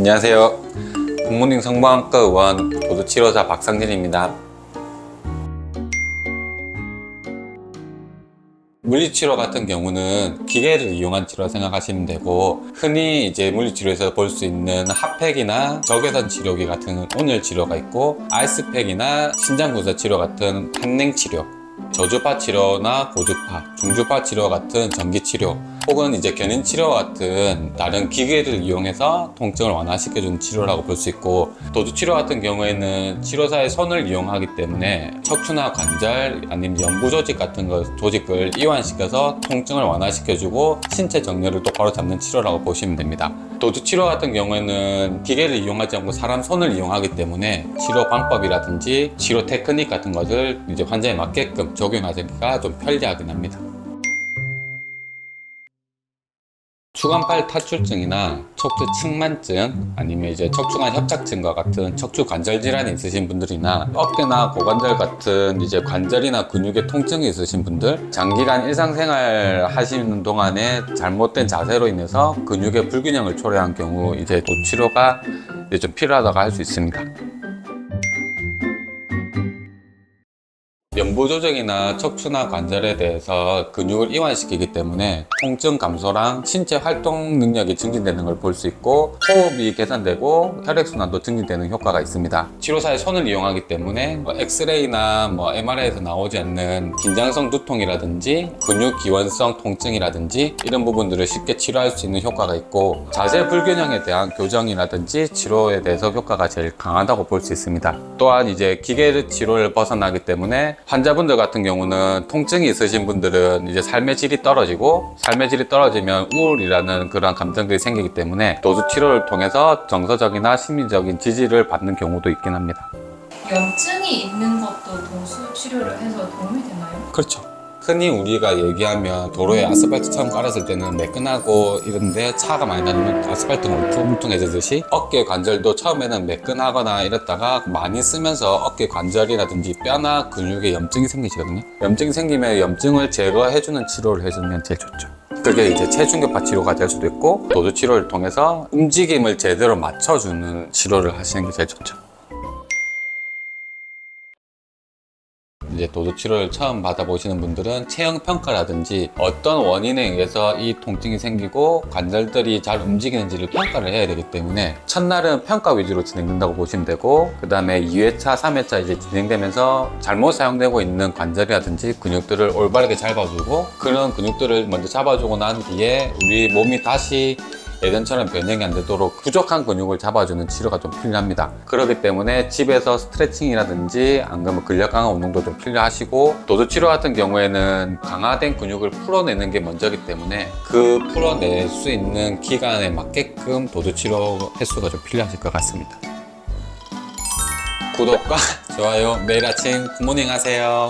안녕하세요. 굿모닝 성모학과 의원 도두치료사 박상진입니다. 물리치료 같은 경우는 기계를 이용한 치료 생각하시면 되고, 흔히 이제 물리치료에서 볼 수 있는 핫팩이나 적외선 치료기 같은 온열 치료가 있고, 아이스팩이나 신장군사 치료 같은 한냉 치료, 저주파 치료나 고주파, 중주파 치료 같은 전기 치료, 혹은 이제 견인 치료 같은 다른 기계를 이용해서 통증을 완화시켜주는 치료라고 볼 수 있고, 도두 치료 같은 경우에는 치료사의 손을 이용하기 때문에 척추나 관절 아니면 연부 조직 같은 조직을 이완시켜서 통증을 완화시켜주고 신체 정렬을 똑바로 잡는 치료라고 보시면 됩니다. 도두 치료 같은 경우에는 기계를 이용하지 않고 사람 손을 이용하기 때문에 치료 방법이라든지 치료 테크닉 같은 것을 이제 환자에 맞게끔 적용하기가 좀 편리하긴 합니다. 추간팔 탈출증이나 척추 측만증, 아니면 이제 척추관 협착증과 같은 척추 관절 질환이 있으신 분들이나 어깨나 고관절 같은 이제 관절이나 근육의 통증이 있으신 분들, 장기간 일상생활 하시는 동안에 잘못된 자세로 인해서 근육의 불균형을 초래한 경우 이제 도치료가 이제 좀 필요하다고 할 수 있습니다. 연부 조직이나 척추나 관절에 대해서 근육을 이완시키기 때문에 통증 감소랑 신체 활동 능력이 증진되는 걸 볼 수 있고, 호흡이 개선되고 혈액순환도 증진되는 효과가 있습니다. 치료사의 손을 이용하기 때문에 엑스레이나 MRI에서 나오지 않는 긴장성 두통이라든지 근육 기원성 통증이라든지 이런 부분들을 쉽게 치료할 수 있는 효과가 있고, 자세 불균형에 대한 교정이라든지 치료에 대해서 효과가 제일 강하다고 볼 수 있습니다. 또한 이제 기계 치료를 벗어나기 때문에 환자분들 같은 경우는 통증이 있으신 분들은 이제 삶의 질이 떨어지고, 삶의 질이 떨어지면 우울이라는 그런 감정들이 생기기 때문에 도수 치료를 통해서 정서적이나 심리적인 지지를 받는 경우도 있긴 합니다. 염증이 있는 것도 도수 치료를 해서 도움이 되나요? 그렇죠. 흔히 우리가 얘기하면 도로에 아스팔트 처음 깔았을 때는 매끈하고 이런데 차가 많이 다니면 아스팔트가 울퉁불퉁해지듯이 어깨 관절도 처음에는 매끈하거나 이랬다가 많이 쓰면서 어깨 관절이라든지 뼈나 근육에 염증이 생기시거든요. 염증이 생기면 염증을 제거해주는 치료를 해주면 제일 좋죠. 그게 이제 체중교파 치료가 될 수도 있고, 도수 치료를 통해서 움직임을 제대로 맞춰주는 치료를 하시는 게 제일 좋죠. 이제 도수 치료를 처음 받아보시는 분들은 체형 평가라든지 어떤 원인에 의해서 이 통증이 생기고 관절들이 잘 움직이는지를 평가를 해야 되기 때문에 첫날은 평가 위주로 진행된다고 보시면 되고, 그 다음에 2회차, 3회차 이제 진행되면서 잘못 사용되고 있는 관절이라든지 근육들을 올바르게 잡아주고, 그런 근육들을 먼저 잡아주고 난 뒤에 우리 몸이 다시 예전처럼 변형이 안 되도록 부족한 근육을 잡아주는 치료가 좀 필요합니다. 그렇기 때문에 집에서 스트레칭이라든지 안 그러면 근력 강화 운동도 좀 필요하시고, 도수 치료 같은 경우에는 강화된 근육을 풀어내는 게 먼저기 때문에 그 풀어낼 수 있는 기간에 맞게끔 도수 치료 횟수가 좀 필요하실 것 같습니다. 구독과 좋아요, 매일 아침 굿모닝 하세요.